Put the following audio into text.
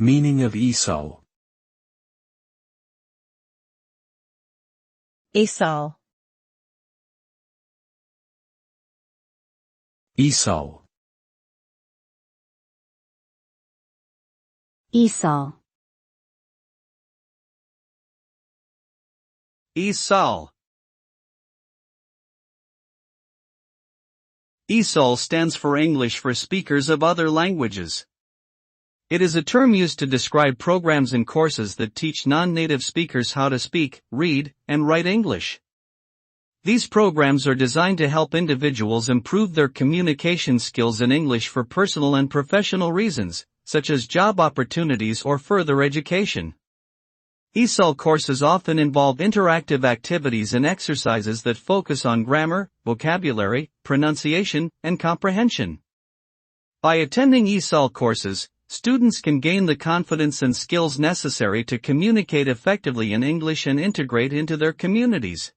Meaning of ESOL. ESOL. ESOL. ESOL. ESOL. ESOL stands for English for Speakers of Other Languages. It is a term used to describe programs and courses that teach non-native speakers how to speak, read, and write English. These programs are designed to help individuals improve their communication skills in English for personal and professional reasons, such as job opportunities or further education. ESOL courses often involve interactive activities and exercises that focus on grammar, vocabulary, pronunciation, and comprehension. By attending ESOL courses, students can gain the confidence and skills necessary to communicate effectively in English and integrate into their communities.